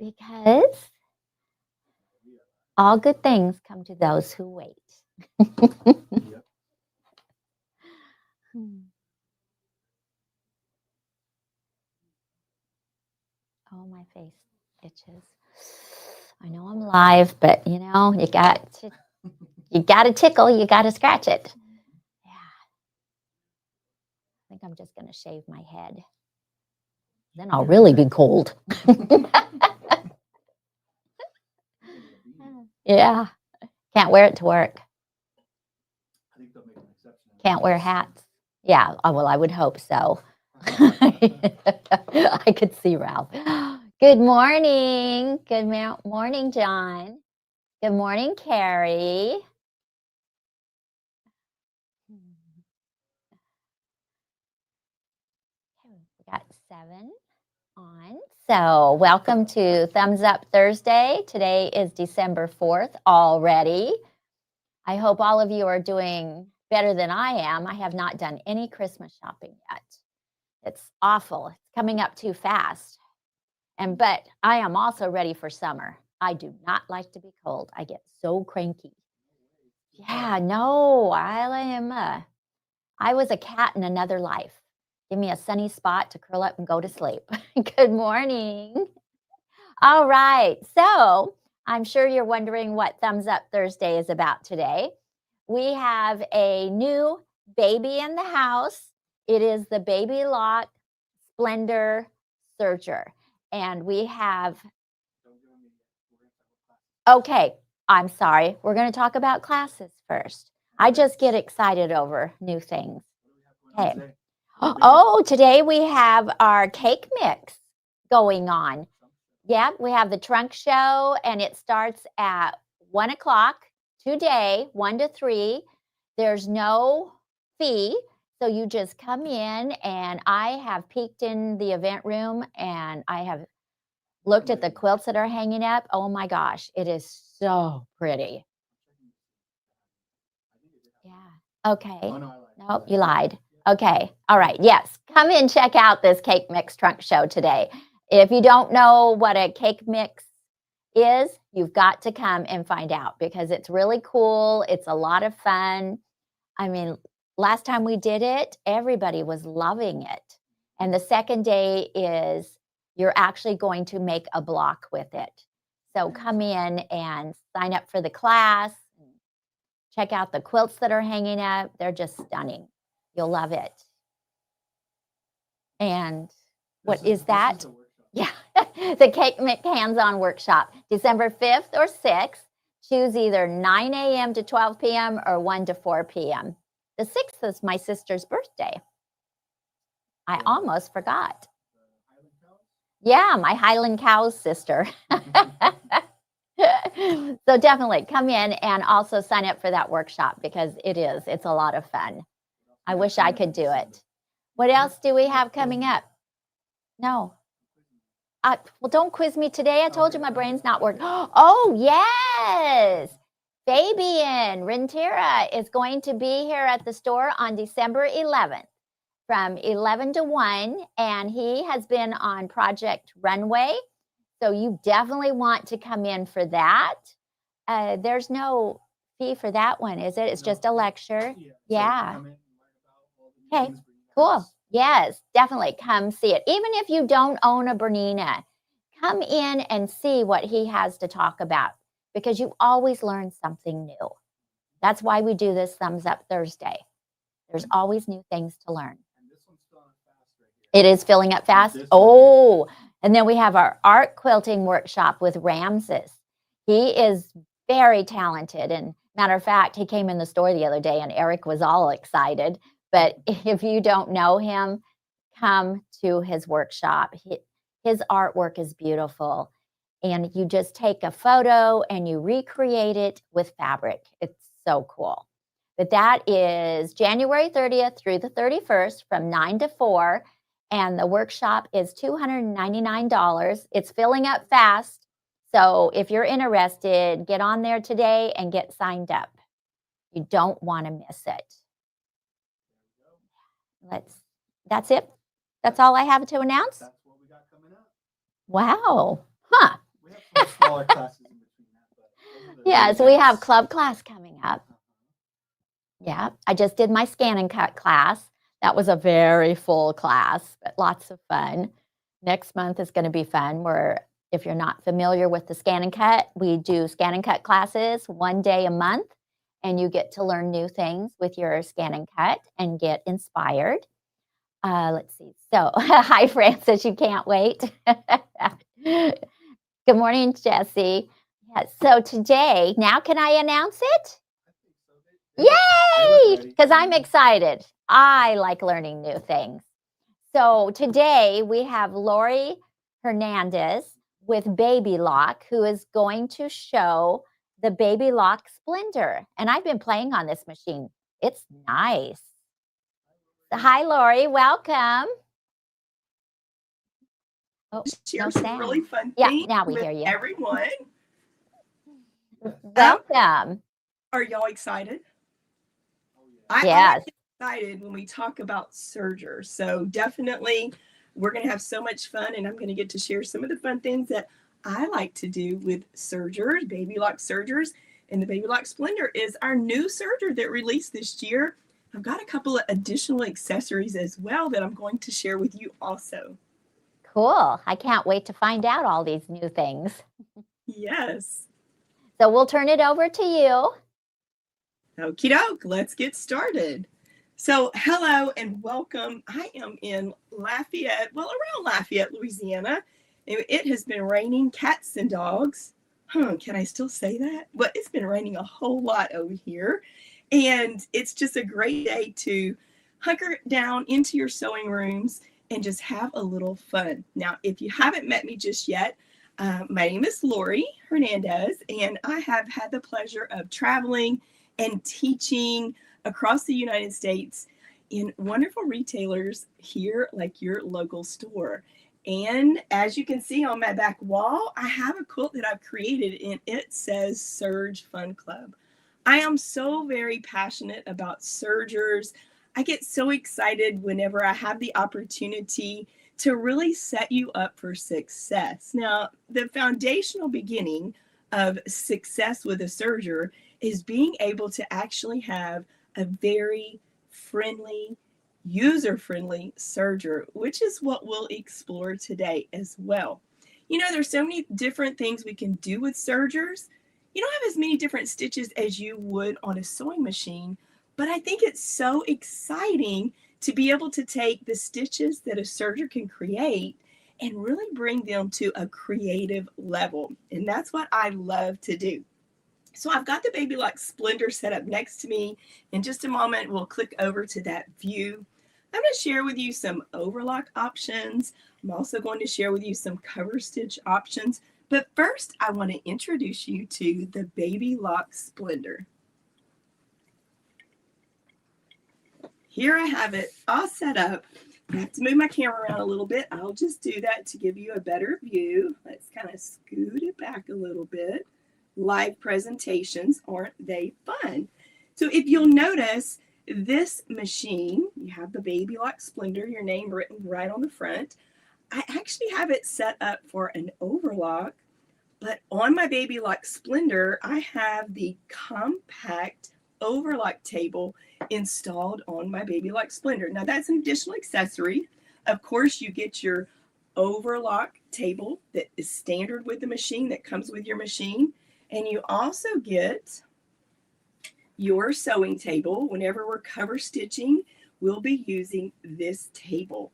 Because all good things come to those who wait. Yep. Hmm. Oh, my face itches. I know I'm live, but you got to tickle, you got to scratch it. Yeah, I think I'm just going to shave my head. Then I'll really be cold. Yeah, can't wear it to work. I think they'll make an exception. Can't wear hats. Yeah, well, I would hope so. I could see Ralph. Good morning. Good morning, John. Good morning, Carrie. Okay, we got 7 on. So, welcome to Thumbs Up Thursday. Today is December 4th already. I hope all of you are doing better than I am. I have not done any Christmas shopping yet. It's awful. It's coming up too fast. But I am also ready for summer. I do not like to be cold. I get so cranky. Yeah, no, I was a cat in another life. Give me a sunny spot to curl up and go to sleep. Good morning. All right. So, I'm sure you're wondering what Thumbs Up Thursday is about today. We have a new baby in the house. It is the Baby Lock Splendor Serger. And we have, okay, I'm sorry. We're going to talk about classes first. I just get excited over new things. Okay. Oh, today we have our cake mix going on. Yep, we have the trunk show, and it starts at 1 o'clock today, 1 to 3. There's no fee, so you just come in, and I have peeked in the event room, and I have looked at the quilts that are hanging up. Oh my gosh, it is so pretty. Yeah. Okay. Oh, no, I lied. Nope, you lied. Okay. All right. Yes. Come and check out this cake mix trunk show today. If you don't know what a cake mix is, you've got to come and find out because it's really cool. It's a lot of fun. I mean, last time we did it, everybody was loving it. And the second day is you're actually going to make a block with it. So come in and sign up for the class. Check out the quilts that are hanging up. They're just stunning. You'll love it. And what is that? Yeah, the Cake Mix Hands-On Workshop, December 5th or 6th. Choose either 9 a.m. to 12 p.m. or 1 to 4 p.m. The 6th is my sister's birthday. I almost forgot. Yeah, my Highland Cows sister. So definitely come in and also sign up for that workshop because it's a lot of fun. I wish I could do it. What else do we have coming up? No. Well, don't quiz me today. I told you my brain's not working. Oh, yes. Fabian Rentera is going to be here at the store on December 11th from 11 to 1, and he has been on Project Runway. So you definitely want to come in for that. There's no fee for that one, is it? It's just a lecture. Yeah. Okay, cool. Yes, definitely come see it. Even if you don't own a Bernina, come in and see what he has to talk about because you always learn something new. That's why we do this Thumbs Up Thursday. There's always new things to learn. It is filling up fast. Oh, and then we have our art quilting workshop with Ramses. He is very talented. And matter of fact, he came in the store the other day and Eric was all excited. But if you don't know him, come to his workshop. His artwork is beautiful. And you just take a photo and you recreate it with fabric. It's so cool. But that is January 30th through the 31st from 9 to 4. And the workshop is $299. It's filling up fast. So if you're interested, get on there today and get signed up. You don't want to miss it. That's it. That's all I have to announce. That's what we got coming up. Wow. Huh. smaller classes in between that. But those are the Yes, really we have nice. club class coming up. Yeah, I just did my scan and cut class. That was a very full class, but lots of fun. Next month is going to be fun. If you're not familiar with the scan and cut, we do scan and cut classes 1 day a month, and you get to learn new things with your scan and cut and get inspired. Let's see. So, hi, Francis. You can't wait. Good morning, Jesse. Yes. So today, now can I announce it? I think so. They Yay! look ready. Because I'm excited. I like learning new things. So today we have Lori Hernandez with Baby Lock, who is going to show the Baby Lock Splendor. And I've been playing on this machine. It's nice. Hi, Lori. Welcome. Oh, share no some really sound. fun Yeah, things now we with hear you. everyone. Welcome. Are y'all excited? Oh, yeah. I Yes. always get excited when we talk about Serger. So definitely we're going to have so much fun, and I'm going to get to share some of the fun things that I like to do with Sergers, Baby Lock Sergers. And the Baby Lock Splendor is our new Serger that released this year. I've got a couple of additional accessories as well that I'm going to share with you also. Cool. I can't wait to find out all these new things. Yes. So we'll turn it over to you. Okie doke, let's get started. So hello and welcome. I am in Lafayette, well, around Lafayette, Louisiana. It has been raining cats and dogs. Can I still say that? Well, it's been raining a whole lot over here. And it's just a great day to hunker down into your sewing rooms and just have a little fun. Now, if you haven't met me just yet, my name is Lori Hernandez, and I have had the pleasure of traveling and teaching across the United States in wonderful retailers here, like your local store. And as you can see on my back wall, I have a quilt that I've created, and it says Serge Fun Club. I am so very passionate about Sergers. I get so excited whenever I have the opportunity to really set you up for success. Now, the foundational beginning of success with a Serger is being able to actually have a very friendly, user-friendly serger, which is what we'll explore today as well. You know, there's so many different things we can do with sergers. You don't have as many different stitches as you would on a sewing machine, but I think it's so exciting to be able to take the stitches that a serger can create and really bring them to a creative level. And that's what I love to do. So I've got the Baby Lock Splendor set up next to me. In just a moment, we'll click over to that view. I'm going to share with you some overlock options. I'm also going to share with you some cover stitch options. But first, I want to introduce you to the Baby Lock Splendor. Here I have it all set up. I have to move my camera around a little bit. I'll just do that to give you a better view. Let's kind of scoot it back a little bit. Live presentations, aren't they fun? So if you'll notice, this machine, you have the Baby Lock Splendor, your name written right on the front. I actually have it set up for an overlock, but on my Baby Lock Splendor, I have the compact overlock table installed on my Baby Lock Splendor. Now that's an additional accessory. Of course, you get your overlock table that is standard with the machine, that comes with your machine. And you also get your sewing table. Whenever we're cover stitching, we'll be using this table.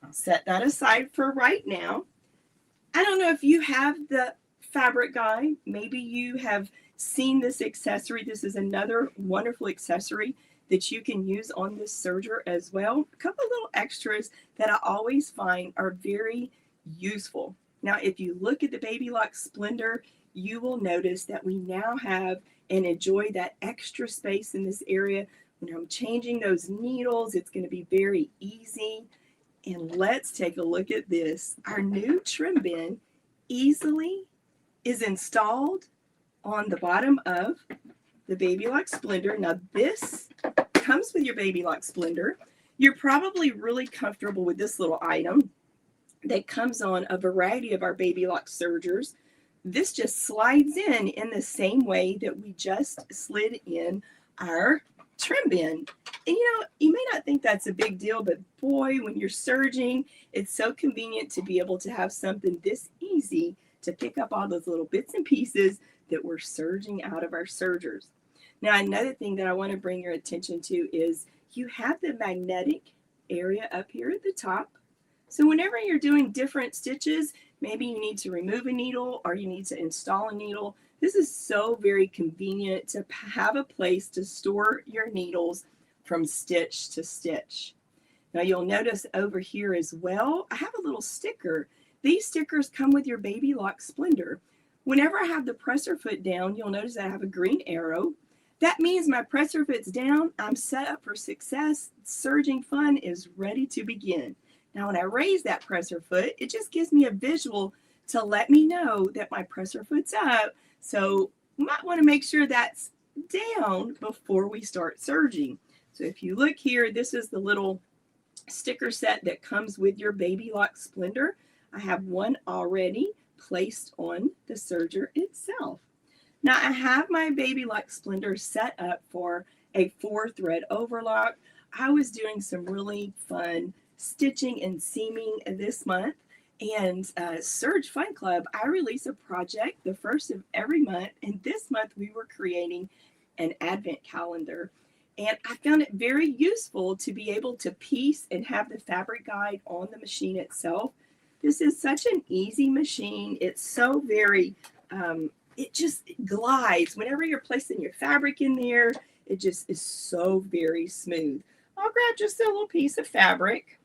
I'll set that aside for right now. I don't know if you have the fabric guide. Maybe you have seen this accessory. This is another wonderful accessory that you can use on this serger as well. A couple of little extras that I always find are very useful. Now, if you look at the Baby Lock Splendor, you will notice that we now have and enjoy that extra space in this area. When I'm changing those needles, it's going to be very easy. And let's take a look at this. Our new trim bin easily is installed on the bottom of the Baby Lock Splendor. Now this comes with your Baby Lock Splendor. You're probably really comfortable with this little item that comes on a variety of our Baby Lock sergers. this just slides in the same way that we just slid in our trim band. And you may not think that's a big deal, but boy, when you're serging, it's so convenient to be able to have something this easy to pick up all those little bits and pieces that we're serging out of our sergers. Now, another thing that I want to bring your attention to is you have the magnetic area up here at the top. So whenever you're doing different stitches, maybe you need to remove a needle or you need to install a needle, this is so very convenient to have a place to store your needles from stitch to stitch. Now you'll notice over here as well, I have a little sticker. These stickers come with your Baby Lock Splendor. Whenever I have the presser foot down, you'll notice I have a green arrow. That means my presser foot's down, I'm set up for success, serging fun is ready to begin. Now when I raise that presser foot, it just gives me a visual to let me know that my presser foot's up. So you might want to make sure that's down before we start serging. So if you look here, this is the little sticker set that comes with your Baby Lock Splendor. I have one already placed on the serger itself. Now I have my Baby Lock Splendor set up for a 4-thread overlock. I was doing some really fun stitching and seaming this month, and Serge Fun Club, I release a project the first of every month, and this month we were creating an advent calendar, and I found it very useful to be able to piece and have the fabric guide on the machine itself. This is such an easy machine. It's so very it just glides whenever you're placing your fabric in there. It just is so very smooth. I'll grab just a little piece of fabric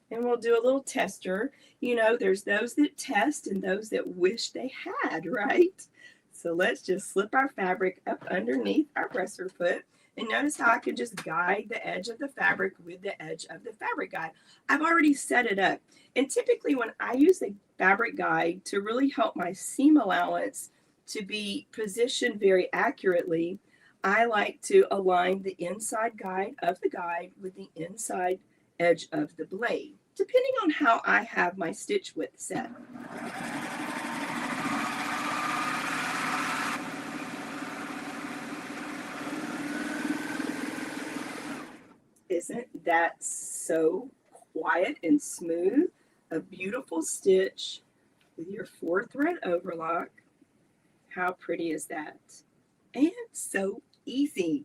and we'll do a little tester. There's those that test and those that wish they had, right? So let's just slip our fabric up underneath our presser foot. And notice how I can just guide the edge of the fabric with the edge of the fabric guide. I've already set it up. And typically when I use the fabric guide to really help my seam allowance to be positioned very accurately, I like to align the inside guide of the guide with the inside edge of the blade, depending on how I have my stitch width set. Isn't that so quiet and smooth? A beautiful stitch with your 4-thread overlock. How pretty is that? And so easy.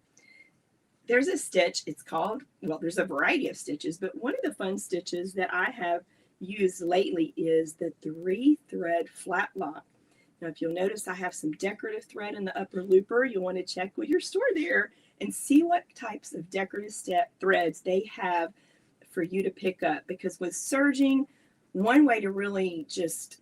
There's a stitch, it's called, well, there's a variety of stitches, but one of the fun stitches that I have used lately is the 3-thread flat lock. Now, if you'll notice, I have some decorative thread in the upper looper. You'll want to check with your store there and see what types of decorative threads they have for you to pick up. Because with serging, one way to really just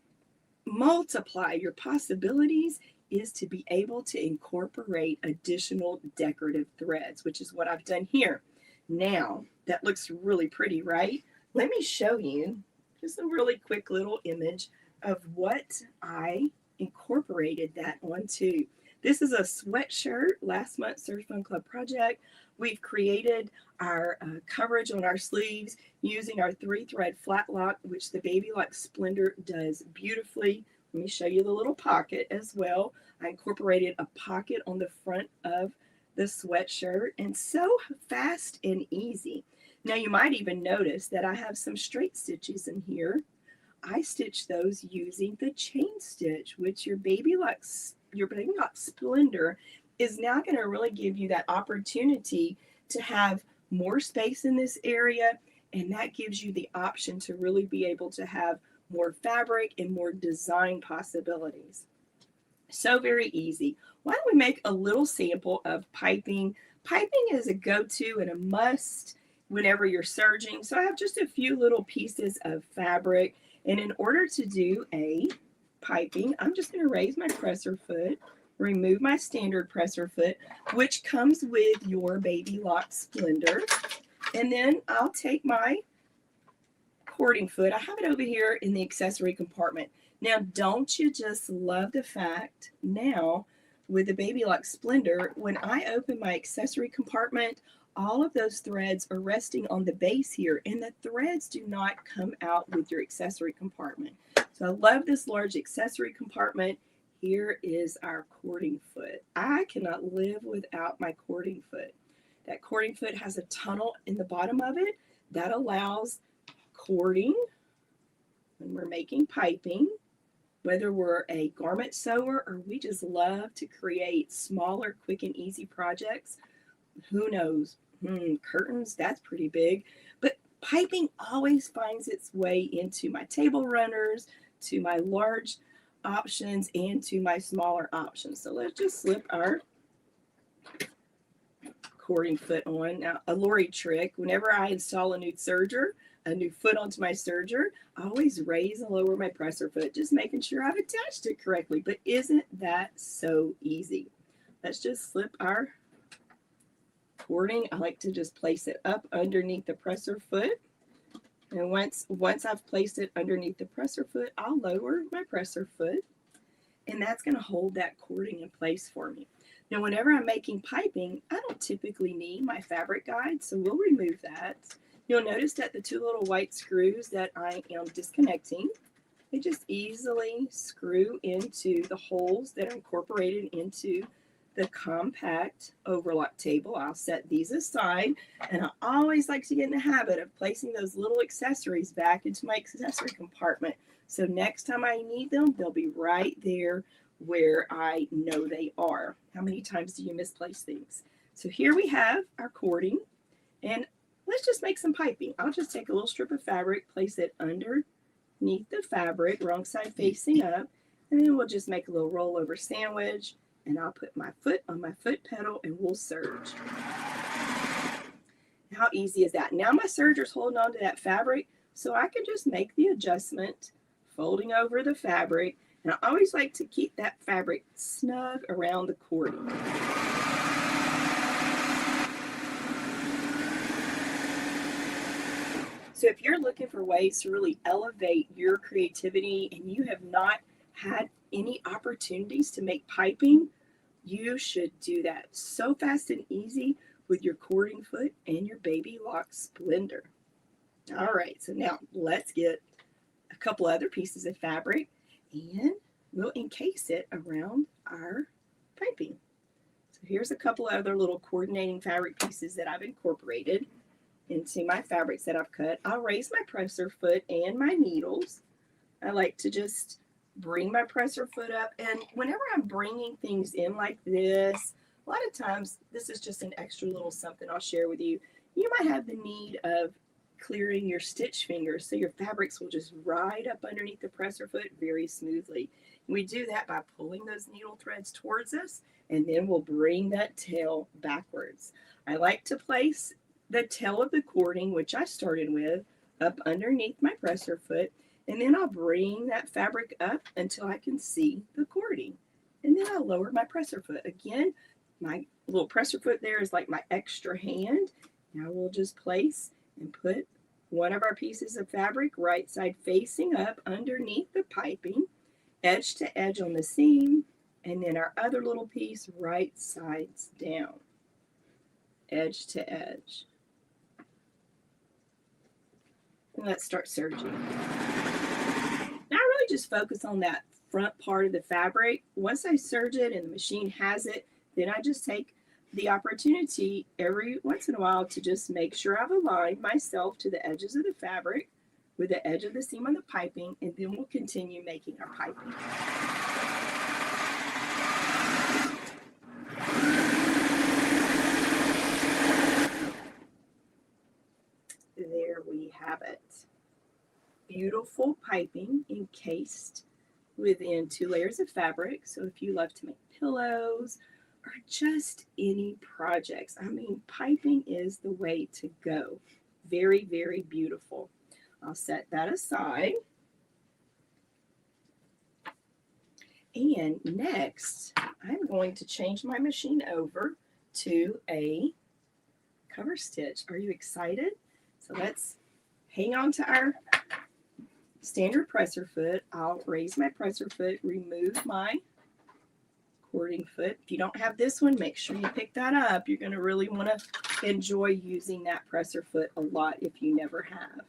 multiply your possibilities is to be able to incorporate additional decorative threads, which is what I've done here. Now, that looks really pretty, right? Let me show you just a really quick little image of what I incorporated that onto. This is a sweatshirt, last month's Serge Fun Club project. We've created our coverage on our sleeves using our 3-thread flat lock, which the Baby Lock Splendor does beautifully. Let me show you the little pocket as well. I incorporated a pocket on the front of the sweatshirt, and so fast and easy. Now you might even notice that I have some straight stitches in here. I stitched those using the chain stitch, which your Baby Lock Splendor is now going to really give you that opportunity to have more space in this area, and that gives you the option to really be able to have more fabric and more design possibilities. So very easy. Why don't we make a little sample of piping? Piping is a go-to and a must whenever you're serging. So I have just a few little pieces of fabric, and in order to do a piping, I'm just going to raise my presser foot, remove my standard presser foot, which comes with your Baby Lock Splendor, and then I'll take my cording foot. I have it over here in the accessory compartment. Now, don't you just love the fact now with the Baby Lock Splendor, when I open my accessory compartment, all of those threads are resting on the base here, and the threads do not come out with your accessory compartment. So I love this large accessory compartment. here is our cording foot. I cannot live without my cording foot. That cording foot has a tunnel in the bottom of it that allows cording when we're making piping, whether we're a garment sewer or we just love to create smaller, quick and easy projects. Who knows? Curtains, that's pretty big. But piping always finds its way into my table runners, to my large options, and to my smaller options. So let's just slip our cording foot on. Now, a Lori trick, whenever I install a new serger, a new foot onto my serger, I always raise and lower my presser foot, just making sure I've attached it correctly. But isn't that so easy? Let's just slip our cording. I like to just place it up underneath the presser foot. And once I've placed it underneath the presser foot, I'll lower my presser foot. And that's going to hold that cording in place for me. Now, whenever I'm making piping, I don't typically need my fabric guide, so we'll remove that. You'll notice that the two little white screws that I am disconnecting, they just easily screw into the holes that are incorporated into the compact overlock table. I'll set these aside, and I always like to get in the habit of placing those little accessories back into my accessory compartment. So next time I need them, they'll be right there where I know they are. How many times do you misplace things? So here we have our cording, and let's just make some piping. I'll just take a little strip of fabric, place it underneath the fabric, wrong side facing up, and then we'll just make a little rollover sandwich, and I'll put my foot on my foot pedal and we'll serge. How easy is that? Now my serger's holding on to that fabric, so I can just make the adjustment, folding over the fabric. And I always like to keep that fabric snug around the cording. So if you're looking for ways to really elevate your creativity and you have not had any opportunities to make piping, you should do that so fast and easy with your cording foot and your Baby Lock Splendor. All right, so now let's get a couple other pieces of fabric and we'll encase it around our piping. So here's a couple other little coordinating fabric pieces that I've incorporated into my fabrics that I've cut. I'll raise my presser foot and my needles. I like to just bring my presser foot up, and whenever I'm bringing things in like this, a lot of times this is just an extra little something I'll share with you. You might have the need of clearing your stitch fingers so your fabrics will just ride up underneath the presser foot very smoothly. And we do that by pulling those needle threads towards us, and then we'll bring that tail backwards. I like to place the tail of the cording, which I started with, up underneath my presser foot, and then I'll bring that fabric up until I can see the cording. And then I'll lower my presser foot. Again, my little presser foot there is like my extra hand. Now we'll just place and put one of our pieces of fabric right side facing up underneath the piping, edge to edge on the seam, and then our other little piece right sides down, edge to edge. And let's start serging. Now I really just focus on that front part of the fabric. Once I serge it and the machine has it, then I just take the opportunity every once in a while to just make sure I've aligned myself to the edges of the fabric with the edge of the seam on the piping, and then we'll continue making our piping. There we have it. Beautiful piping encased within 2 layers of fabric. So if you love to make pillows or just any projects, I mean, piping is the way to go. Very, very beautiful. I'll set that aside. And next, I'm going to change my machine over to a cover stitch. Are you excited? So let's hang on to our standard presser foot. I'll raise my presser foot, remove my cording foot. If you don't have this one, make sure you pick that up. You're going to really want to enjoy using that presser foot a lot if you never have.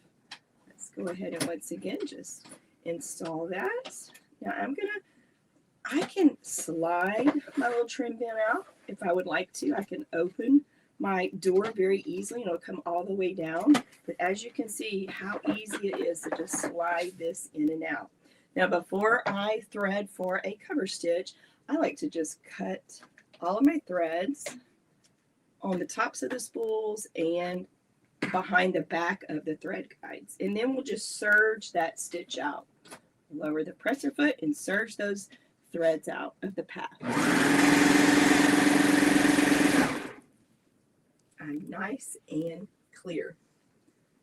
Let's go ahead and once again just install that. Now I can slide my little trim bin out if I would like to. I can open my door very easily and it'll come all the way down. But as you can see how easy it is to just slide this in and out. Now before I thread for a cover stitch, I like to just cut all of my threads on the tops of the spools and behind the back of the thread guides. And then we'll just serge that stitch out. Lower the presser foot and serge those threads out of the path. Nice and clear.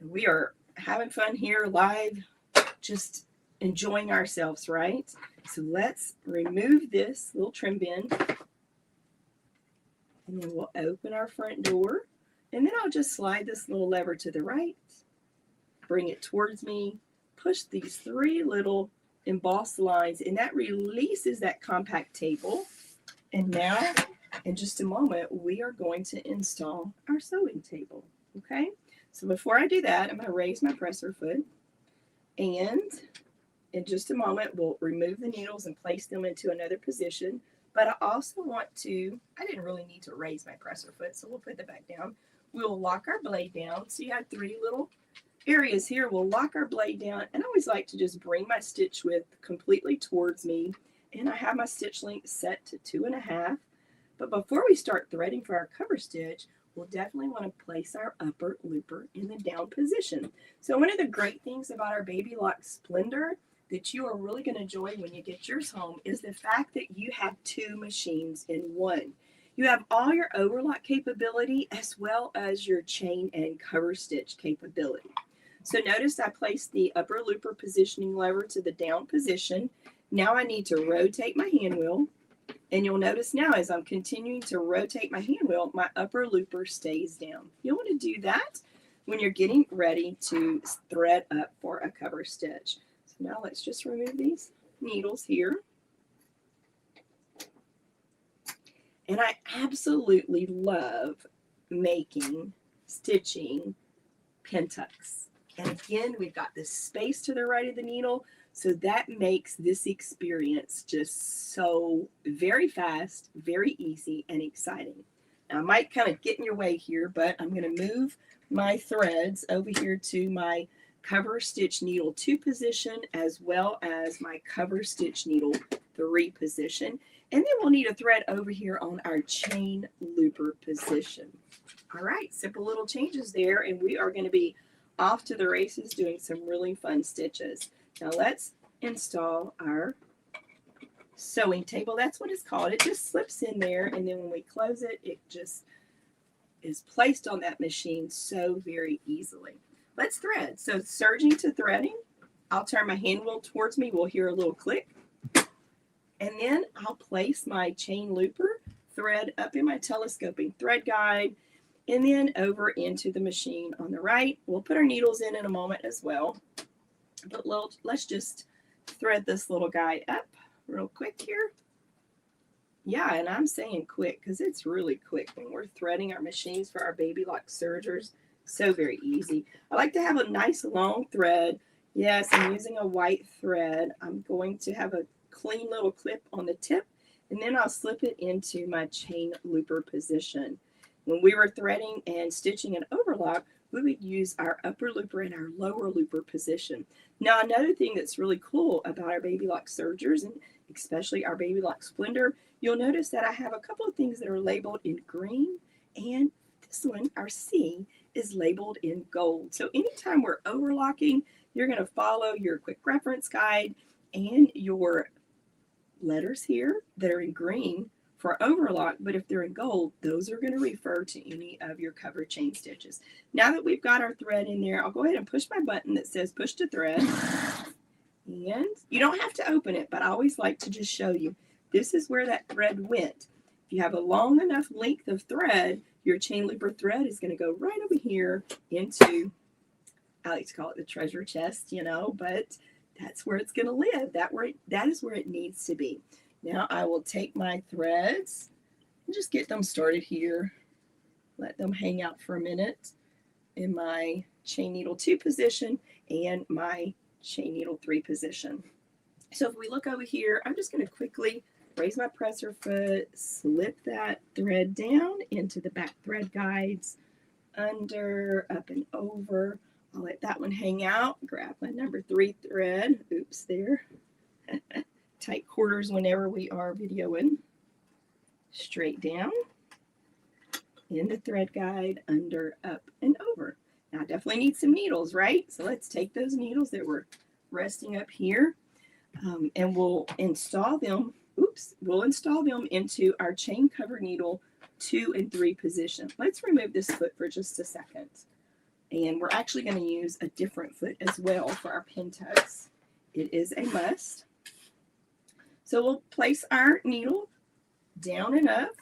We are having fun here live, just enjoying ourselves, right? So let's remove this little trim bin and then we'll open our front door, and then I'll just slide this little lever to the right, bring it towards me, push these 3 little embossed lines, and that releases that compact table. And now in just a moment, we are going to install our sewing table. Okay, so before I do that, I'm going to raise my presser foot, and in just a moment, we'll remove the needles and place them into another position. But I also want to, I didn't really need to raise my presser foot, so we'll put that back down. We'll lock our blade down. So you have 3 little areas here. We'll lock our blade down, and I always like to just bring my stitch width completely towards me, and I have my stitch length set to 2.5. But before we start threading for our cover stitch, we'll definitely want to place our upper looper in the down position. So one of the great things about our Baby Lock Splendor that you are really going to enjoy when you get yours home is the fact that you have 2 machines in one. You have all your overlock capability as well as your chain and cover stitch capability. So notice I placed the upper looper positioning lever to the down position. Now I need to rotate my hand wheel. And you'll notice now as I'm continuing to rotate my hand wheel, my upper looper stays down. You'll want to do that when you're getting ready to thread up for a cover stitch. So now let's just remove these needles here. And I absolutely love stitching pin tucks. And again, we've got this space to the right of the needle, so that makes this experience just so very fast, very easy, and exciting. Now, I might kind of get in your way here, but I'm going to move my threads over here to my cover stitch needle 2 position as well as my cover stitch needle 3 position. And then we'll need a thread over here on our chain looper position. All right, simple little changes there, and we are going to be off to the races doing some really fun stitches. Now let's install our sewing table. That's what it's called. It just slips in there, and then when we close it, it just is placed on that machine so very easily. Let's thread. So serging to threading, I'll turn my hand wheel towards me. We'll hear a little click. And then I'll place my chain looper thread up in my telescoping thread guide and then over into the machine on the right. We'll put our needles in a moment as well. But let's just thread this little guy up real quick here. Yeah, and I'm saying quick because it's really quick when we're threading our machines for our Baby Lock sergers. So very easy. I like to have a nice long thread. Yes, I'm using a white thread. I'm going to have a clean little clip on the tip, and then I'll slip it into my chain looper position. When we were threading and stitching an overlock, we would use our upper looper and our lower looper position. Now, another thing that's really cool about our Baby Lock sergers, and especially our Baby Lock Splendor, you'll notice that I have a couple of things that are labeled in green, and this one, our C, is labeled in gold. So anytime we're overlocking, you're going to follow your quick reference guide and your letters here that are in green for overlock, but if they're in gold, those are going to refer to any of your cover chain stitches. Now that we've got our thread in there, I'll go ahead and push my button that says push to thread. And you don't have to open it, but I always like to just show you. This is where that thread went. If you have a long enough length of thread, your chain looper thread is going to go right over here into, I like to call it the treasure chest, you know, but that's where it's going to live. That is where it needs to be. Now I will take my threads and just get them started here. Let them hang out for a minute in my chain needle 2 position and my chain needle 3 position. So if we look over here, I'm just going to quickly raise my presser foot, slip that thread down into the back thread guides, under, up and over. I'll let that one hang out, grab my number 3 thread, oops there, tight quarters whenever we are videoing, straight down, in the thread guide, under, up and over. Now I definitely need some needles, right? So let's take those needles that were resting up here, and we'll install them, we'll install them into our chain cover needle 2 and 3 position. Let's remove this foot for just a second. And we're actually going to use a different foot as well for our pin tucks. It is a must. So we'll place our needle down and up.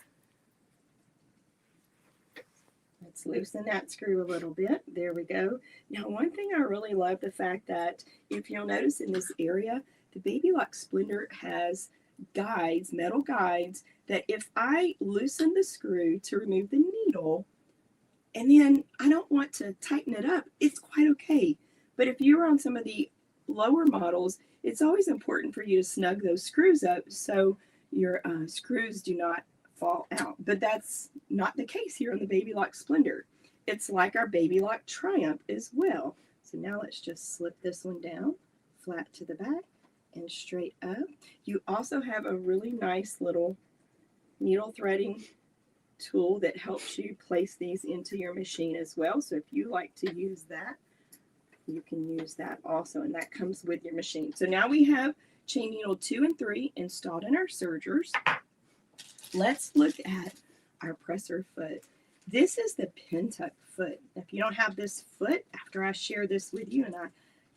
Let's loosen that screw a little bit. There we go. Now, one thing I really love the fact that if you'll notice in this area, the Baby Lock Splendor has guides, metal guides, that if I loosen the screw to remove the needle, and then I don't want to tighten it up, it's quite okay. But if you're on some of the lower models, it's always important for you to snug those screws up so your screws do not fall out. But that's not the case here on the Baby Lock Splendor. It's like our Baby Lock Triumph as well. So now let's just slip this one down, flat to the back and straight up. You also have a really nice little needle threading tool that helps you place these into your machine as well. So if you like to use that, you can use that also, and that comes with your machine. So now we have chain needle 2 and 3 installed in our sergers. Let's look at our presser foot. This is the pin tuck foot. If you don't have this foot, after I share this with you and I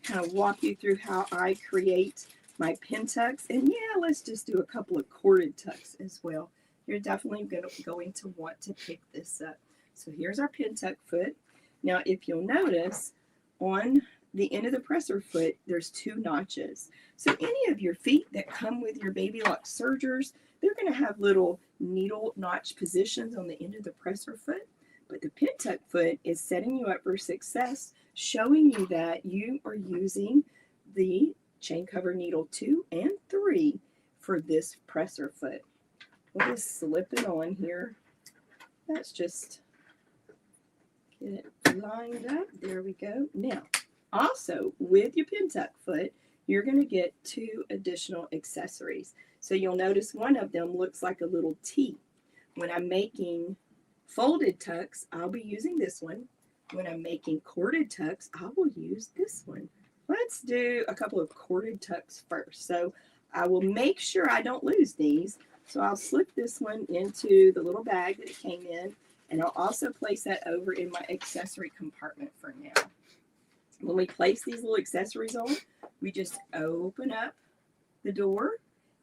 kind of walk you through how I create my pin tucks, and yeah, let's just do a couple of corded tucks as well. You're definitely going to want to pick this up. So here's our pin tuck foot. Now, if you'll notice, on the end of the presser foot, there's 2 notches. So any of your feet that come with your Baby Lock sergers, they're going to have little needle notch positions on the end of the presser foot. But the pin tuck foot is setting you up for success, showing you that you are using the chain cover needle 2 and 3 for this presser foot. We'll just slip it on here. Let's just get it lined up. There we go. Now, also with your pin tuck foot, you're going to get 2 additional accessories. So you'll notice one of them looks like a little T. When I'm making folded tucks, I'll be using this one. When I'm making corded tucks, I will use this one. Let's do a couple of corded tucks first. So I will make sure I don't lose these. So I'll slip this one into the little bag that it came in, and I'll also place that over in my accessory compartment for now. When we place these little accessories on, we just open up the door,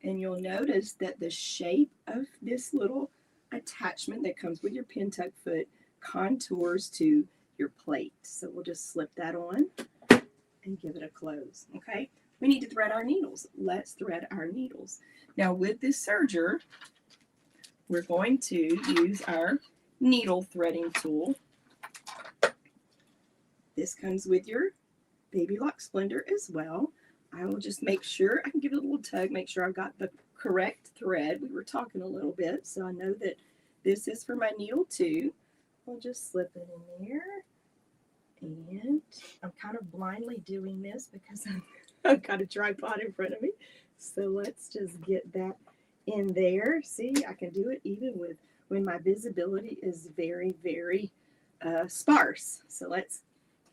and you'll notice that the shape of this little attachment that comes with your pin tuck foot contours to your plate. So we'll just slip that on and give it a close, okay? We need to thread our needles. Let's thread our needles. Now with this serger, we're going to use our needle threading tool. This comes with your Baby Lock Splendor as well. I will just make sure, I can give it a little tug, make sure I've got the correct thread. We were talking a little bit, so I know that this is for my needle 2. I'll just slip it in there. And I'm kind of blindly doing this because I've got a tripod in front of me. So let's just get that in there. See, I can do it even with when my visibility is very, very sparse. So let's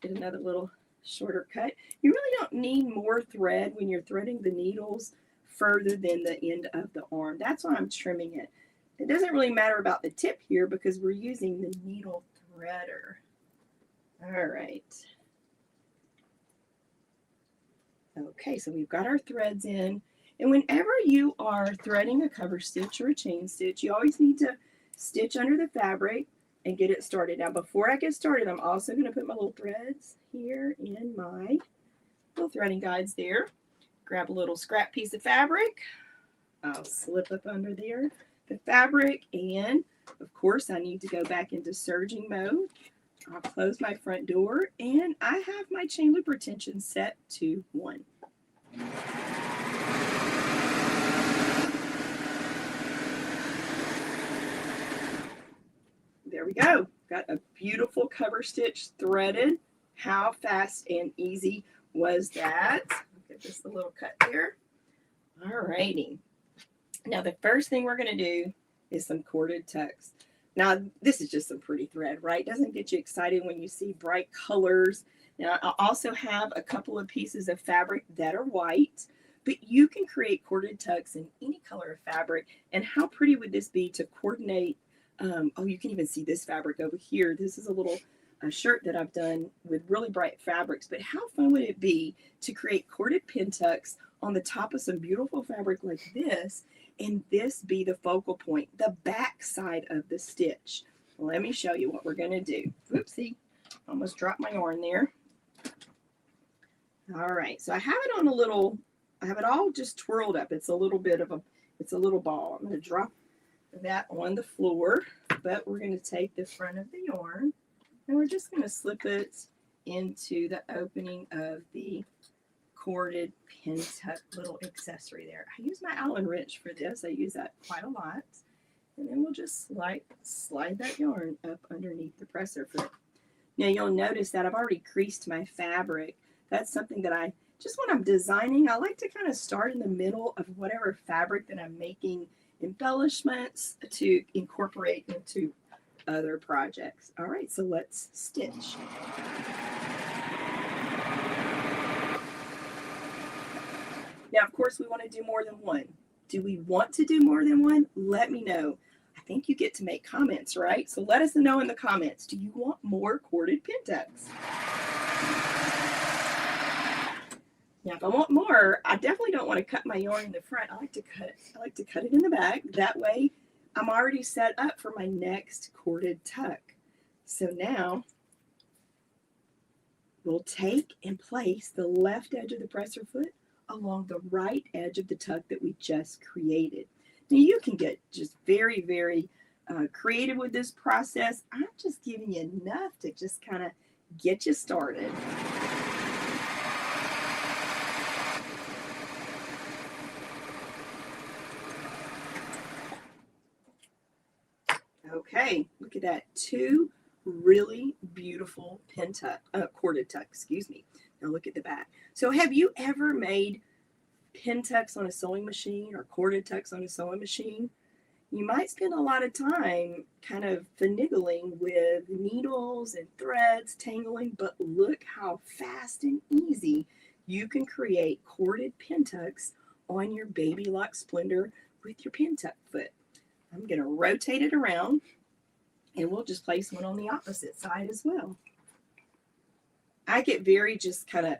get another little shorter cut. You really don't need more thread when you're threading the needles further than the end of the arm. That's why I'm trimming it. It doesn't really matter about the tip here because we're using the needle threader. All right. Okay, so we've got our threads in. And whenever you are threading a cover stitch or a chain stitch, you always need to stitch under the fabric and get it started. Now, before I get started, I'm also going to put my little threads here in my little threading guides there. Grab a little scrap piece of fabric. I'll slip up under there the fabric, and of course, I need to go back into serging mode. I'll close my front door, and I have my chain loop retention set to 1. go. Got a beautiful cover stitch threaded. How fast and easy was that? Look at this little cut there. All righty. Now the first thing we're going to do is some corded tucks. Now this is just some pretty thread, right? Doesn't get you excited when you see bright colors. Now I also have a couple of pieces of fabric that are white, but you can create corded tucks in any color of fabric. And how pretty would this be to coordinate? Oh, you can even see this fabric over here. This is a little shirt that I've done with really bright fabrics, but how fun would it be to create corded pin tucks on the top of some beautiful fabric like this, and this be the focal point, the back side of the stitch. Let me show you what we're going to do. Oopsie, almost dropped my yarn there. All right, so I have it on a little, I have it all just twirled up. It's a little bit of a, it's a little ball. I'm going to drop that on the floor, but we're going to take the front of the yarn and we're just going to slip it into the opening of the corded pin tuck little accessory there. I use my Allen wrench for this. I use that quite a lot. And then we'll just slide that yarn up underneath the presser foot. Now you'll notice that I've already creased my fabric. That's something that I, just when I'm designing, I like to kind of start in the middle of whatever fabric that I'm making embellishments to incorporate into other projects. All right, so let's stitch. Now, of course, we want to do more than one. Do we want to do more than one? Let me know. I think you get to make comments, right? So let us know in the comments. Do you want more corded pin tucks? Now, if I want more, I definitely don't want to cut my yarn in the front. I like to cut it in the back. That way, I'm already set up for my next corded tuck. So now, we'll take and place the left edge of the presser foot along the right edge of the tuck that we just created. Now you can get just very, very creative with this process. I'm just giving you enough to just kind of get you started. Okay, look at that. Two really beautiful pin tuck, corded tuck, excuse me. Now look at the back. So have you ever made pin tucks on a sewing machine or corded tucks on a sewing machine? You might spend a lot of time kind of finagling with needles and threads, tangling, but look how fast and easy you can create corded pin tucks on your Baby Lock Splendor with your pin tuck foot. I'm going to rotate it around and we'll just place one on the opposite side as well. I get very just kind of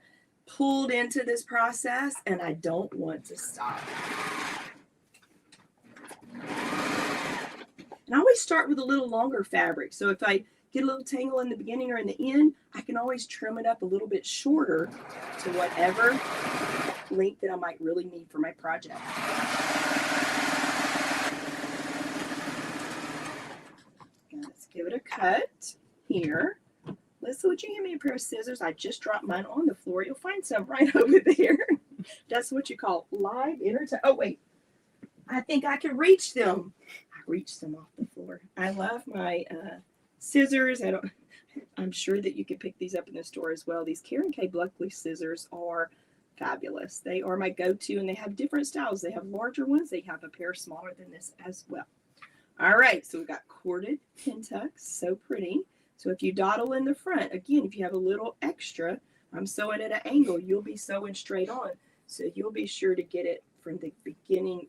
pulled into this process and I don't want to stop. And I always start with a little longer fabric. So if I get a little tangle in the beginning or in the end, I can always trim it up a little bit shorter to whatever length that I might really need for my project. Let's give it a cut here. Lisa, would you hand me a pair of scissors? I just dropped mine on the floor. You'll find some right over there. That's what you call live entertainment. Oh, wait. I think I can reach them. I reached them off the floor. I love my scissors. I'm sure that you can pick these up in the store as well. These Karen K. Buckley scissors are fabulous. They are my go-to, and they have different styles. They have larger ones. They have a pair smaller than this as well. All right, so we've got corded pin tucks. So pretty. So if you dawdle in the front, again, if you have a little extra, I'm sewing at an angle, you'll be sewing straight on. So you'll be sure to get it from the beginning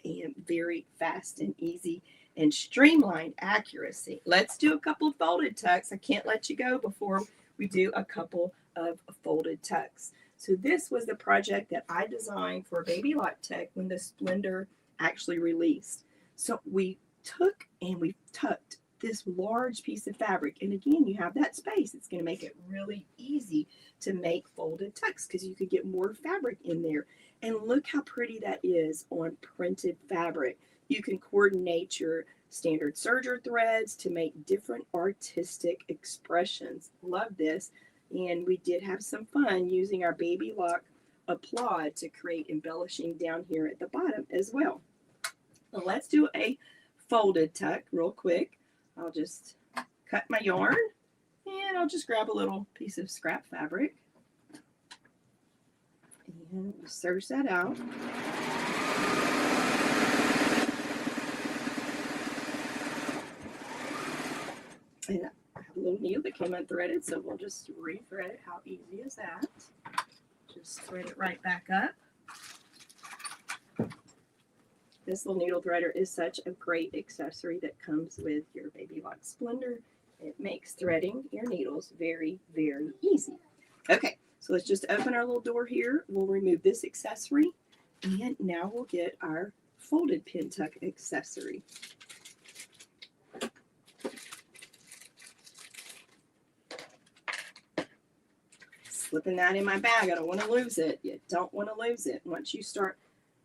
and very fast and easy and streamlined accuracy. Let's do a couple of folded tucks. I can't let you go before we do a couple of folded tucks. So this was the project that I designed for Baby Lock Tech when the Splendor actually released. So we took and we tucked this large piece of fabric, and again, you have that space. It's going to make it really easy to make folded tucks because you could get more fabric in there. And look how pretty that is on printed fabric. You can coordinate your standard serger threads to make different artistic expressions. Love this. And we did have some fun using our Baby Lock Applaud to create embellishing down here at the bottom as well. So let's do a folded tuck real quick. I'll just cut my yarn, and I'll just grab a little piece of scrap fabric and serge that out. And I have a little needle that came unthreaded, so we'll just rethread it. How easy is that? Just thread it right back up. This little needle threader is such a great accessory that comes with your Baby Lock Splendor. It makes threading your needles very, very easy. Okay, so let's just open our little door here. We'll remove this accessory, and now we'll get our folded pin tuck accessory. Slipping that in my bag. I don't want to lose it. You don't want to lose it. Once you start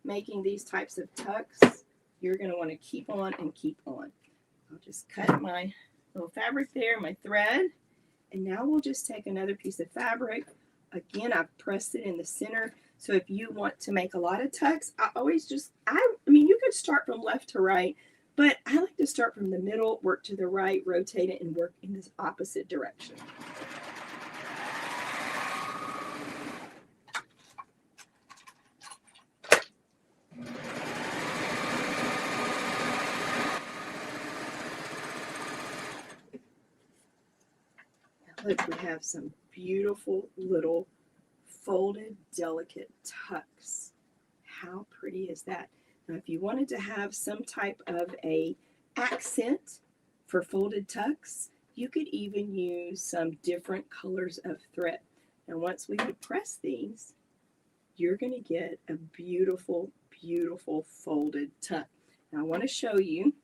making these types of tucks, you're going to want to keep on and keep on. I'll just cut my little fabric there, my thread, and now we'll just take another piece of fabric. Again, I've pressed it in the center. So if you want to make a lot of tucks, I mean, you could start from left to right, but I like to start from the middle, work to the right, rotate it, and work in this opposite direction. Look, we have some beautiful little folded, delicate tucks. How pretty is that? Now, if you wanted to have some type of a accent for folded tucks, you could even use some different colors of thread. And once we press these, you're going to get a beautiful, beautiful folded tuck. Now, I want to show you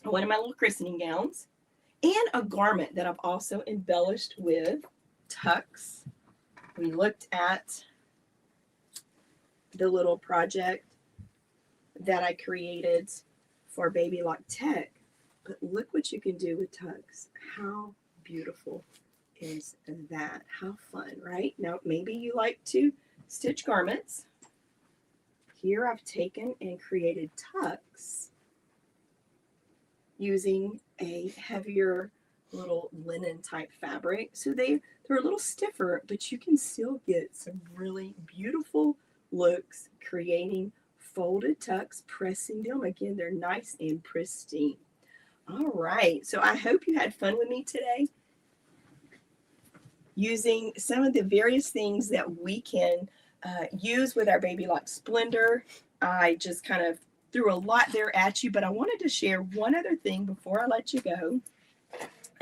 one of my little christening gowns and a garment that I've also embellished with tucks. We looked at the little project that I created for Baby Lock Tech, but look what you can do with tucks. How beautiful is that? How fun, right? Now, maybe you like to stitch garments. Here I've taken and created tucks using a heavier little linen type fabric. So they're a little stiffer, but you can still get some really beautiful looks creating folded tucks, pressing them. Again, they're nice and pristine. All right, so I hope you had fun with me today using some of the various things that we can use with our Baby Lock Splendor. I just kind of threw a lot there at you, but I wanted to share one other thing before I let you go.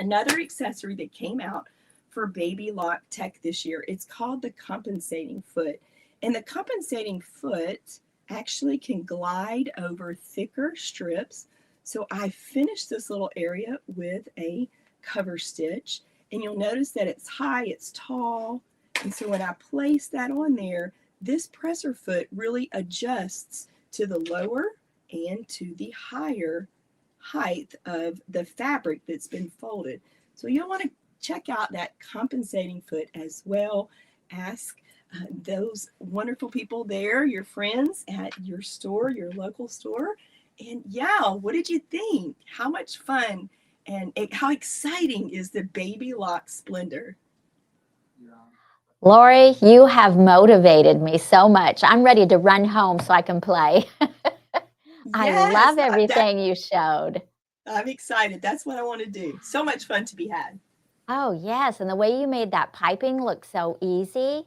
Another accessory that came out for Baby Lock Tech this year. It's called the compensating foot. And the compensating foot actually can glide over thicker strips. So I finished this little area with a cover stitch. And you'll notice that it's high, it's tall. And so when I place that on there, this presser foot really adjusts to the lower and to the higher height of the fabric that's been folded. So you'll want to check out that compensating foot as well. Ask those wonderful people there, your friends at your store, your local store. And yeah, what did you think? How much fun and how exciting is the Baby Lock Splendor? Yeah. Lori, you have motivated me so much. I'm ready to run home so I can play. I Yes, love everything you showed. I'm excited. That's what I want to do. So much fun to be had. Oh, yes. And the way you made that piping look so easy.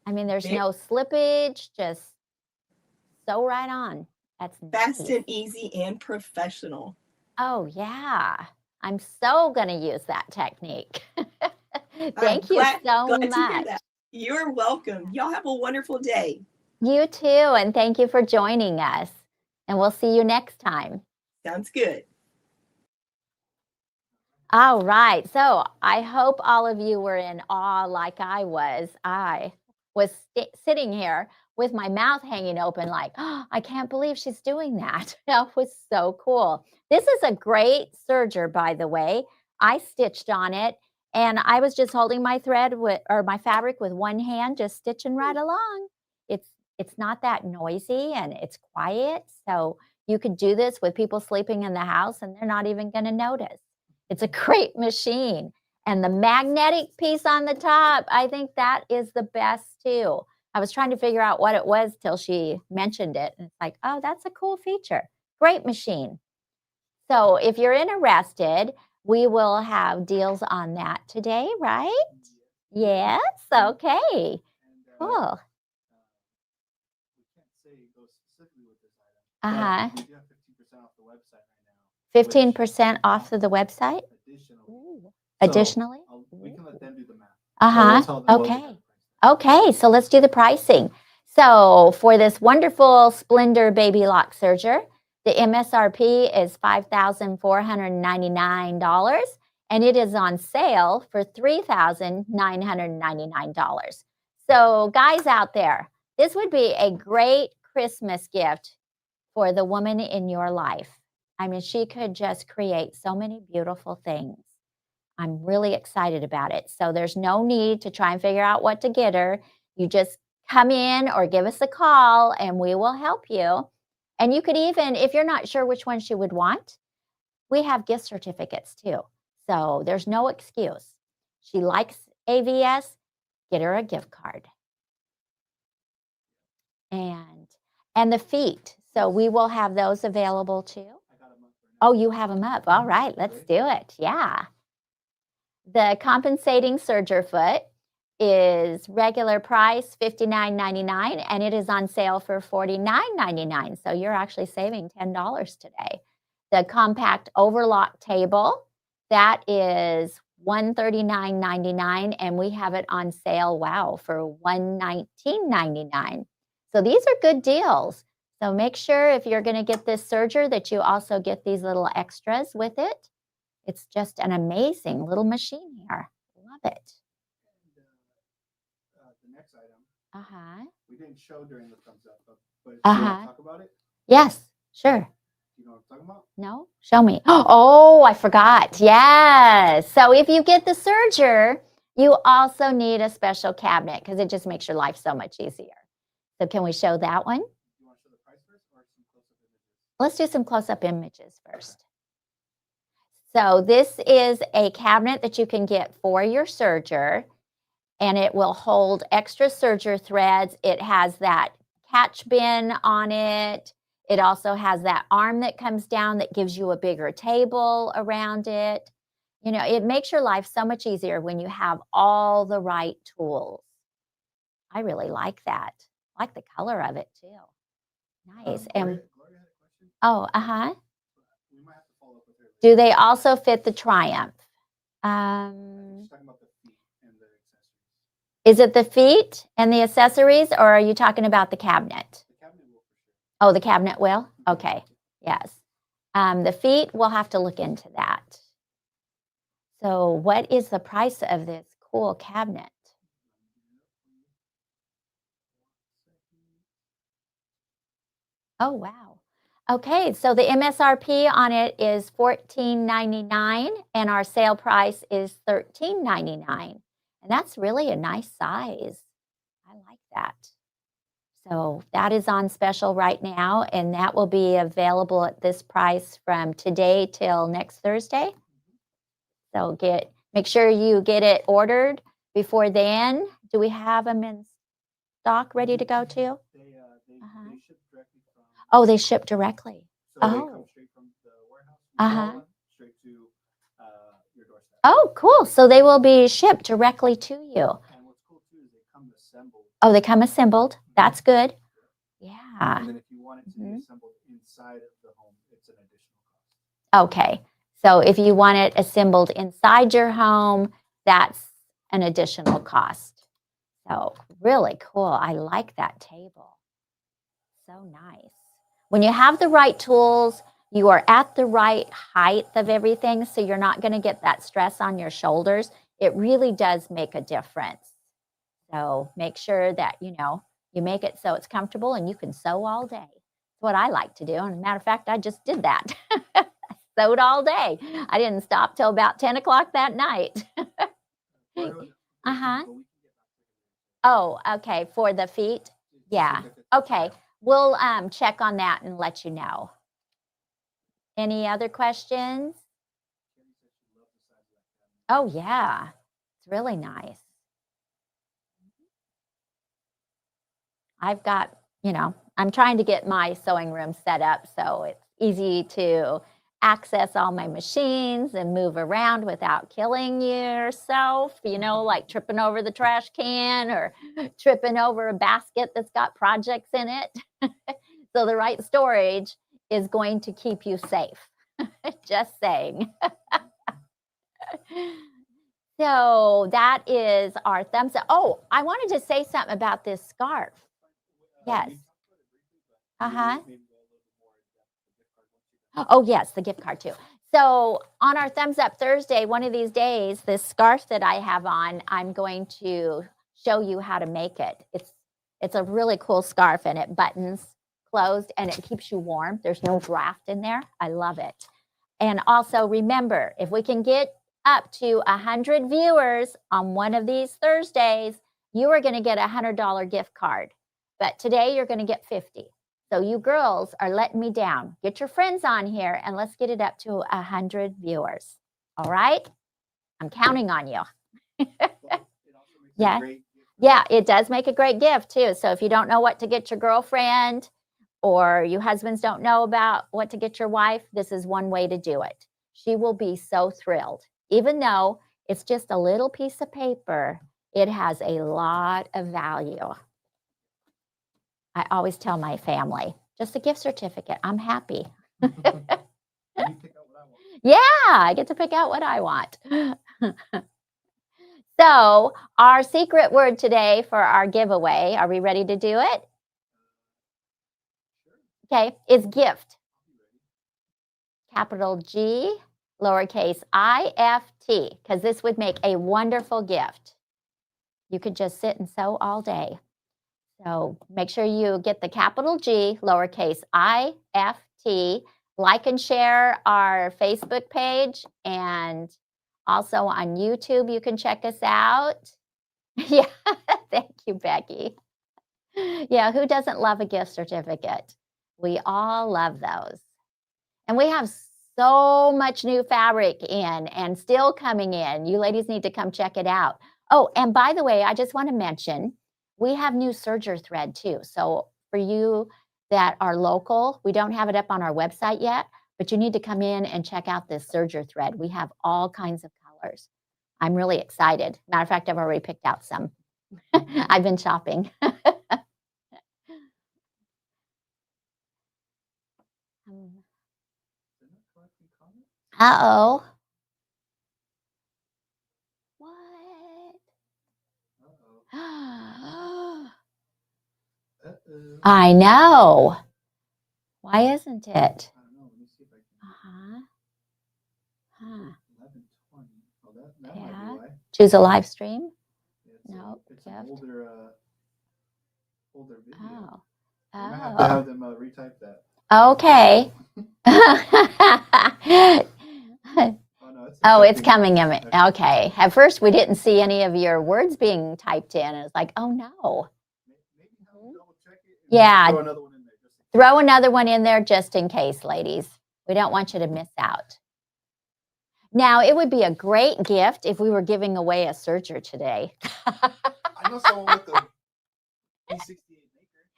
I mean, there's no slippage, just so right on. That's fast nice. and easy and professional. Oh, yeah. I'm so going to use that technique. Thank you so glad much. to hear that. You're welcome. Y'all have a wonderful day. You too. And thank you for joining us. And we'll see you next time. Sounds good. All right. So I hope all of you were in awe like I was. I was sitting here with my mouth hanging open like, oh, I can't believe she's doing that. That was so cool. This is a great serger, by the way. I stitched on it and I was just holding my thread or my fabric with one hand, just stitching right along. It's not that noisy and it's quiet. So you could do this with people sleeping in the house and they're not even going to notice. It's a great machine. And the magnetic piece on the top, I think that is the best too. I was trying to figure out what it was till she mentioned it. And it's like, oh, that's a cool feature. Great machine. So if you're interested, we will have deals on that today, right? Yes. Okay. And Cool. we can't say it goes specifically with this item. Uh-huh. But we do have 15% off the website right now. 15% off of the website? Additionally. So, Additionally? we can let them do the math. Uh-huh. We'll tell them what we Okay. have priced. Okay, so let's do the pricing. So for this wonderful Splendor Baby Lock Serger, the MSRP is $5,499 and it is on sale for $3,999. So guys out there, this would be a great Christmas gift for the woman in your life. I mean, she could just create so many beautiful things. I'm really excited about it. So there's no need to try and figure out what to get her. You just come in or give us a call and we will help you. And you could even, if you're not sure which one she would want, we have gift certificates too. So there's no excuse. She likes AVS, get her a gift card. And the feet. So we will have those available too. I got 'em up right now. Oh, you have them up. All right, let's do it. Yeah. The compensating serger foot is regular price $59.99 and it is on sale for $49.99. So you're actually saving $10 today. The compact overlock table, that is $139.99 and we have it on sale, wow, for $119.99. So these are good deals. So make sure if you're going to get this serger that you also get these little extras with it. It's just an amazing little machine here. Love it. And the next item, Uh-huh. we didn't show during the thumbs up, but if you Uh-huh. want to talk about it, Yes, sure. you know what I'm talking about? No? Show me. Oh, I forgot. Yes. So if you get the serger, you also need a special cabinet because it just makes your life so much easier. So can we show that one? You want to show the price first or some close-up images? Let's do some close-up images first. So this is a cabinet that you can get for your serger, and it will hold extra serger threads. It has that catch bin on it. It also has that arm that comes down that gives you a bigger table around it. You know, it makes your life so much easier when you have all the right tools. I really like that. I like the color of it too. Nice. And Gloria had a question. oh, uh-huh. We might have to follow up with her later. Do they also fit the Triumph? She's talking about the feet and the accessories. Is it the feet and the accessories, or are you talking about the cabinet? The cabinet will for sure. Oh, the cabinet will? Okay, yes. The feet, we'll have to look into that. So what is the price of this cool cabinet? Oh, wow. Okay, so the MSRP on it is $14.99 and our sale price is $13.99. And that's really a nice size. I like that. So that is on special right now, and that will be available at this price from today till next Thursday. So make sure you get it ordered before then. Do we have them in stock ready to go too? They ship directly from. Oh, they ship directly. So they oh. come straight from the warehouse. Uh-huh. Straight to your doorstep. Oh, cool. So they will be shipped directly to you. And what's cool too is they come assembled. Oh, they come assembled. That's good. Yeah. And then if you want it to be assembled inside of the home, it's an additional cost. Okay. So if you want it assembled inside your home, that's an additional cost. So really cool. I like that table. So nice. When you have the right tools, you are at the right height of everything, so you're not going to get that stress on your shoulders. It really does make a difference. So make sure that, you make it so it's comfortable and you can sew all day. That's what I like to do. And as a matter of fact, I just did that. Sewed all day. I didn't stop till about 10 o'clock that night. Uh-huh. Oh, okay. For the feet? Yeah. Okay. We'll check on that and let you know. Any other questions? Oh, yeah. It's really nice. I've got, I'm trying to get my sewing room set up so it's easy to access all my machines and move around without killing yourself, like tripping over the trash can or tripping over a basket that's got projects in it. So the right storage is going to keep you safe. Just saying. So that is our thumbs up. Oh, I wanted to say something about this scarf. Yes. Uh-huh. Oh, yes, the gift card too. So on our Thumbs Up Thursday, one of these days, this scarf that I have on, I'm going to show you how to make it. It's a really cool scarf and it buttons closed and it keeps you warm. There's no draft in there. I love it. And also remember, if we can get up to 100 viewers on one of these Thursdays, you are going to get a $100 gift card. But today you're going to get 50. So you girls are letting me down. Get your friends on here and let's get it up to 100 viewers. All right? I'm counting on you. Yeah. Yeah, it does make a great gift too. So if you don't know what to get your girlfriend or you husbands don't know about what to get your wife, this is one way to do it. She will be so thrilled. Even though it's just a little piece of paper, it has a lot of value. I always tell my family, just a gift certificate. I'm happy. Yeah, I get to pick out what I want. So our secret word today for our giveaway, are we ready to do it? Okay, is gift. Capital G, lowercase I-F-T, because this would make a wonderful gift. You could just sit and sew all day. So make sure you get the capital G, lowercase I-F-T. Like and share our Facebook page, and also on YouTube, you can check us out. Yeah, thank you, Becky. Yeah, who doesn't love a gift certificate? We all love those. And we have so much new fabric in and still coming in. You ladies need to come check it out. Oh, and by the way, I just want to mention, we have new serger thread too. So for you that are local, we don't have it up on our website yet, but you need to come in and check out this serger thread. We have all kinds of colors. I'm really excited. Matter of fact, I've already picked out some. I've been shopping. Uh-oh. What? I know. Why isn't it? I don't know. Let me see if I can. Huh. 11:20. Oh, that might Yeah. be why. Choose a live stream? It's No, it's an gift. older video. Oh. You might have to Oh. have them retype that. Okay. Oh, no, it's Oh, it's accepting. coming in. Okay. Okay. At first, we didn't see any of your words being typed in. It's like, oh no. Maybe have them double check it and Yeah. throw another one in there. Throw another one in there just in case, ladies. We don't want you to miss out. Now, it would be a great gift if we were giving away a serger today. I know someone with the E68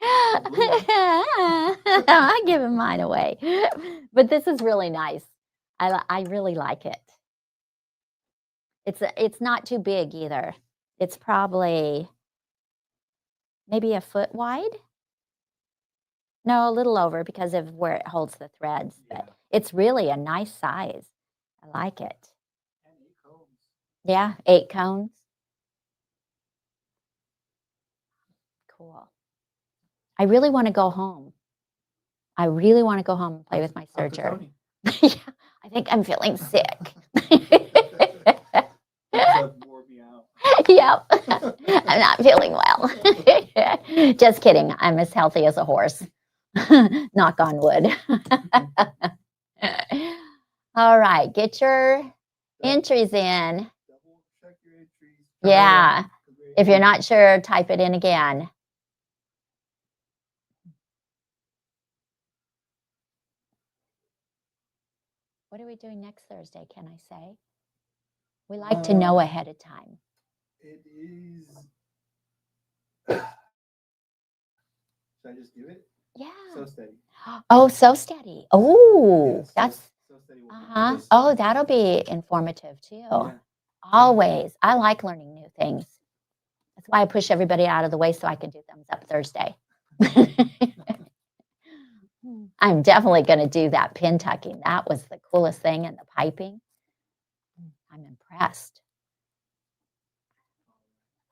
maker. I'm giving mine away. But this is really nice. I really like it. It's not too big either. It's probably maybe a foot wide. No, a little over because of where it holds the threads. Yeah. But it's really a nice size. I like it. And 8 combs. Yeah, 8 cones. Cool. I really want to go home. I really want to go home and play with my Talk to serger. Tony. Yeah, I think I'm feeling sick. That wore me out. Yep. I'm not feeling well. Just kidding. I'm as healthy as a horse. Knock on wood. All right. Get your entries in. Double check your entries. Yeah. If you're not sure, type it in again. What are we doing next Thursday, can I say? We like to know ahead of time. It is. Should I just do it? Yeah. So steady. Oh, so steady. Oh, Yeah, that's so steady. will be uh-huh. just- Oh, that'll be informative too. yeah. Always. I like learning new things. That's why I push everybody out of the way so I can do thumbs up Thursday. I'm definitely going to do that pin tucking. That was the coolest thing, and the piping. I'm impressed.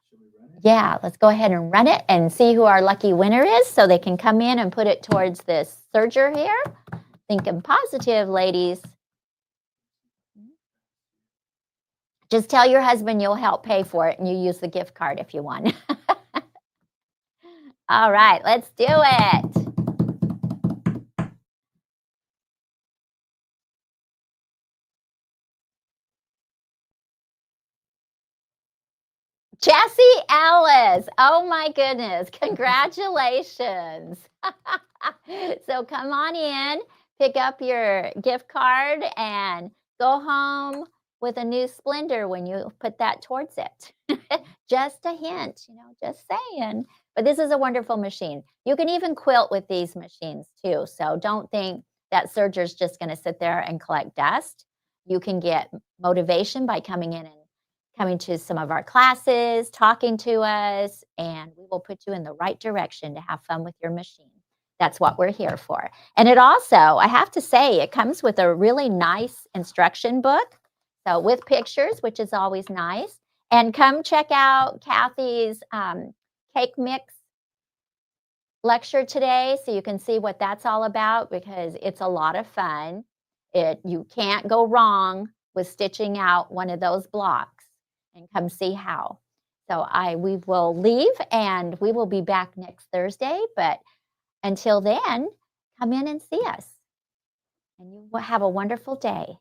Should we run it? Yeah, let's go ahead and run it and see who our lucky winner is so they can come in and put it towards this serger here. Thinking positive, ladies. Just tell your husband you'll help pay for it and you use the gift card if you want. All right, let's do it. Jessie Ellis. Oh my goodness. Congratulations. So come on in, pick up your gift card, and go home with a new Splendor when you put that towards it. Just a hint, just saying. But this is a wonderful machine. You can even quilt with these machines too. So don't think that serger's just going to sit there and collect dust. You can get motivation by coming in and coming to some of our classes, talking to us, and we will put you in the right direction to have fun with your machine. That's what we're here for. And it also, I have to say, it comes with a really nice instruction book. So with pictures, which is always nice. And come check out Kathy's cake mix lecture today so you can see what that's all about, because it's a lot of fun. You can't go wrong with stitching out one of those blocks, and come see how. So we will leave and we will be back next Thursday, but until then, come in and see us. And you will have a wonderful day.